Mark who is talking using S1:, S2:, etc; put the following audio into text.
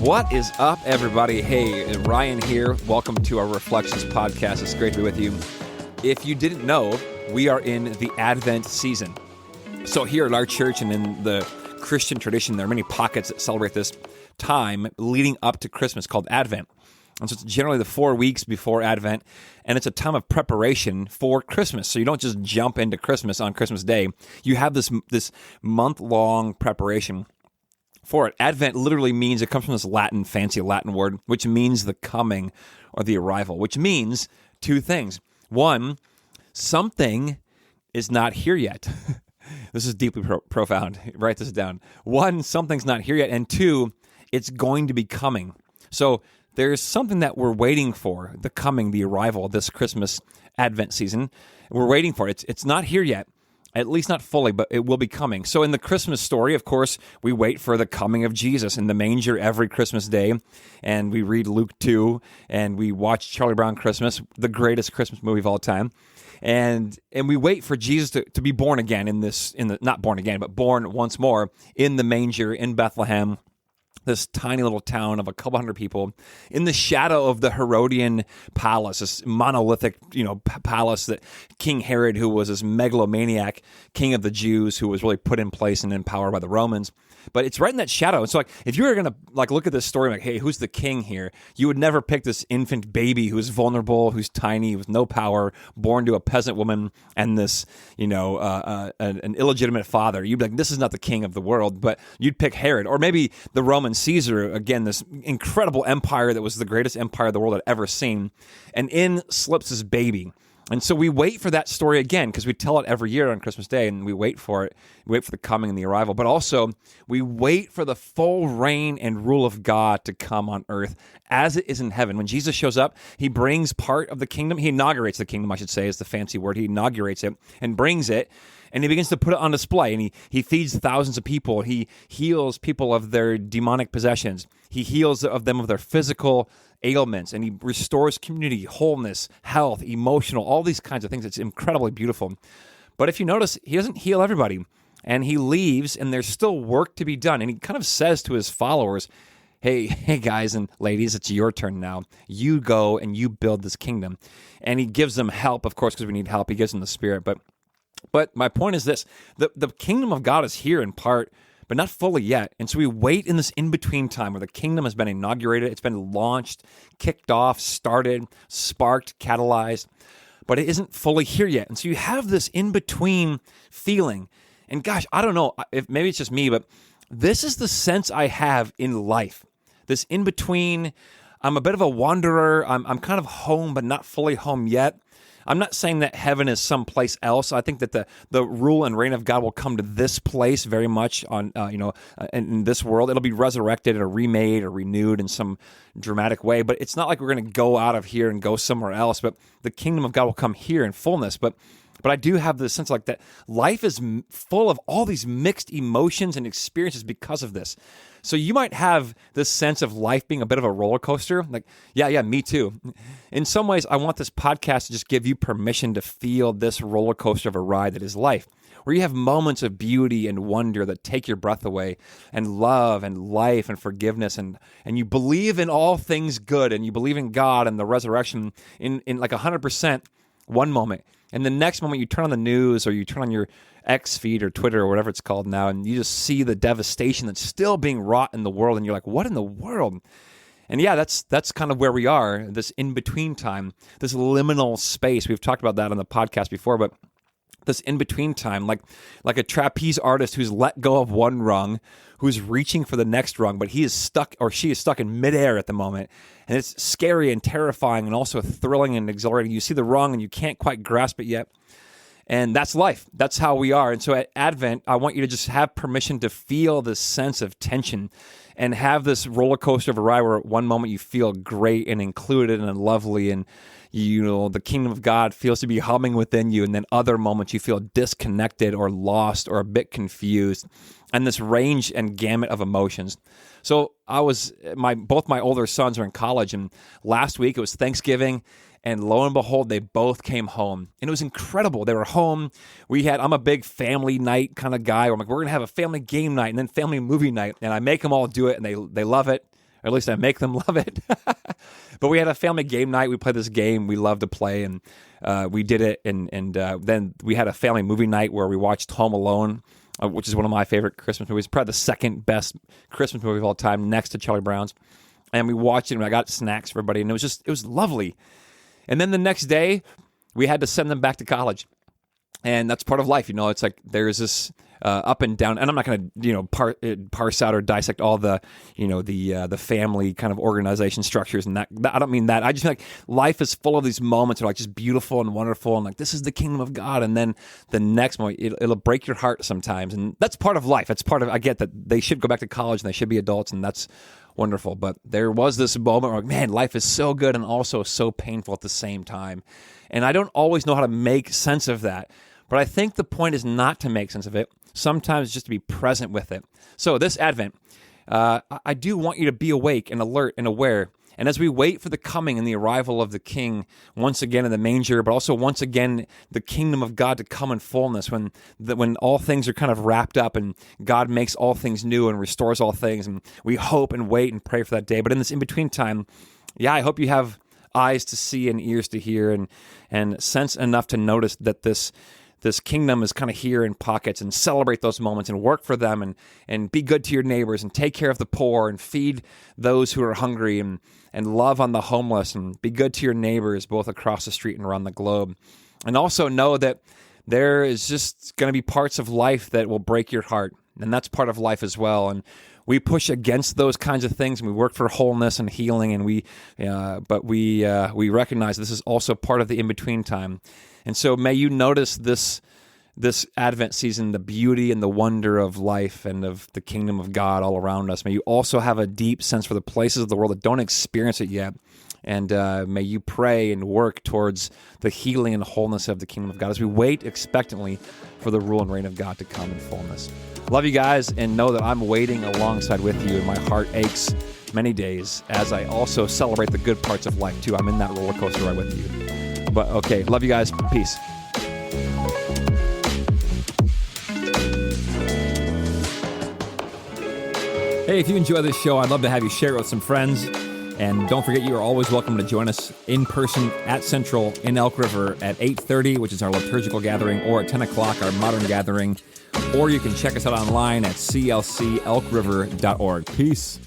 S1: What is up, everybody? Hey, Ryan here. Welcome to our Reflections podcast. It's great to be with you. If you didn't know, we are in the Advent season. So here at our church and in the Christian tradition, there are many pockets that celebrate this time leading up to Christmas called Advent. And so it's generally the 4 weeks before Advent, and it's a time of preparation for Christmas. So you don't just jump into Christmas on Christmas Day. You have this month-long preparation for it. Advent literally means, it comes from this fancy Latin word, which means the coming or the arrival, which means two things. One, something is not here yet. This is deeply profound. Write this down. One, something's not here yet. And two, it's going to be coming. So there's something that we're waiting for, the coming, the arrival of this Christmas Advent season. We're waiting for it. It's not here yet. At least not fully, but it will be coming. So in the Christmas story, of course, we wait for the coming of Jesus in the manger every Christmas day, and we read Luke 2, and we watch Charlie Brown Christmas, the greatest Christmas movie of all time, and we wait for Jesus to be born again not born again, but born once more in the manger in Bethlehem, this tiny little town of a couple hundred people, in the shadow of the Herodian palace, this monolithic, palace that King Herod, who was this megalomaniac king of the Jews, who was really put in place and in power by the Romans. But it's right in that shadow. And so, if you were going to look at this story, hey, who's the king here? You would never pick this infant baby who's vulnerable, who's tiny, with no power, born to a peasant woman, and this, an illegitimate father. You'd be like, this is not the king of the world. But you'd pick Herod, or maybe the Roman Caesar, again, this incredible empire that was the greatest empire the world had ever seen. And in slips this baby. And so we wait for that story again, because we tell it every year on Christmas Day, and we wait for it. We wait for the coming and the arrival. But also, we wait for the full reign and rule of God to come on earth as it is in heaven. When Jesus shows up, he brings part of the kingdom. He inaugurates the kingdom, I should say, is the fancy word. He inaugurates it and brings it, and he begins to put it on display. And he feeds thousands of people. He heals people of their demonic possessions. He heals them of their physical ailments, and he restores community, wholeness, health, emotional, all these kinds of things. It's incredibly beautiful. But if you notice, he doesn't heal everybody, and he leaves, and there's still work to be done. And he kind of says to his followers, hey guys and ladies, it's your turn now. You go and you build this kingdom. And he gives them help, of course, because we need help. He gives them the Spirit. But my point is this, the kingdom of God is here in part, but not fully yet. And so we wait in this in-between time where the kingdom has been inaugurated, it's been launched, kicked off, started, sparked, catalyzed, but it isn't fully here yet. And so you have this in-between feeling. And gosh, I don't know, if maybe it's just me, but this is the sense I have in life. This in-between, I'm a bit of a wanderer, I'm kind of home, but not fully home yet. I'm not saying that heaven is someplace else. I think that the rule and reign of God will come to this place very much on, in this world. It'll be resurrected or remade or renewed in some dramatic way. But it's not like we're going to go out of here and go somewhere else. But the kingdom of God will come here in fullness. But I do have the sense like that life is full of all these mixed emotions and experiences because of this. So you might have this sense of life being a bit of a roller coaster. Like, yeah, me too. In some ways, I want this podcast to just give you permission to feel this roller coaster of a ride that is life, where you have moments of beauty and wonder that take your breath away, and love and life and forgiveness, and you believe in all things good, and you believe in God and the resurrection in like 100% one moment. And the next moment you turn on the news or you turn on your X feed or Twitter or whatever it's called now, and you just see the devastation that's still being wrought in the world, and you're like, what in the world? And yeah, that's kind of where we are, this in-between time, this liminal space. We've talked about that on the podcast before, but this in-between time, like a trapeze artist who's let go of one rung, who's reaching for the next rung, but he is stuck, or she is stuck in midair at the moment. And it's scary and terrifying and also thrilling and exhilarating. You see the rung and you can't quite grasp it yet. And that's life. That's how we are. And so at Advent, I want you to just have permission to feel this sense of tension and have this roller coaster of a ride where at one moment you feel great and included and lovely, and the kingdom of God feels to be humming within you, and then other moments you feel disconnected or lost or a bit confused, and this range and gamut of emotions. So both my older sons are in college, and last week it was Thanksgiving, and lo and behold, they both came home. And it was incredible. They were home. I'm a big family night kind of guy. Where I'm like, we're going to have a family game night and then family movie night. And I make them all do it, and they love it. Or at least I make them love it. But we had a family game night. We played this game we love to play, and we did it. And then we had a family movie night where we watched Home Alone, which is one of my favorite Christmas movies. Probably the second best Christmas movie of all time, next to Charlie Brown's. And we watched it, and I got snacks for everybody, and it was lovely. And then the next day, we had to send them back to college. And that's part of life, it's like there's this up and down, and I'm not going to, parse out or dissect all the, the family kind of organization structures, and that I don't mean that. I just feel like life is full of these moments that are like just beautiful and wonderful, and like this is the kingdom of God, and then the next moment it'll break your heart sometimes, and that's part of life. It's part of. I get that they should go back to college and they should be adults, and that's wonderful. But there was this moment where, man, life is so good and also so painful at the same time, and I don't always know how to make sense of that. But I think the point is not to make sense of it. Sometimes just to be present with it. So this Advent, I do want you to be awake and alert and aware. And as we wait for the coming and the arrival of the King once again in the manger, but also once again the kingdom of God to come in fullness, when all things are kind of wrapped up and God makes all things new and restores all things, and we hope and wait and pray for that day. But in this in-between time, I hope you have eyes to see and ears to hear and sense enough to notice that this kingdom is kind of here in pockets, and celebrate those moments and work for them and be good to your neighbors and take care of the poor and feed those who are hungry and love on the homeless and be good to your neighbors both across the street and around the globe. And also know that there is just going to be parts of life that will break your heart, and that's part of life as well. And we push against those kinds of things, and we work for wholeness and healing, and but we recognize this is also part of the in-between time. And so may you notice this Advent season, the beauty and the wonder of life and of the kingdom of God all around us. May you also have a deep sense for the places of the world that don't experience it yet. And may you pray and work towards the healing and wholeness of the kingdom of God as we wait expectantly for the rule and reign of God to come in fullness. Love you guys, and know that I'm waiting alongside with you, and my heart aches many days as I also celebrate the good parts of life too. I'm in that roller coaster right with you. But okay, love you guys. Peace. Hey, if you enjoy this show, I'd love to have you share it with some friends. And don't forget, you are always welcome to join us in person at Central in Elk River at 8:30, which is our liturgical gathering, or at 10 o'clock, our modern gathering. Or you can check us out online at clcelkriver.org. Peace.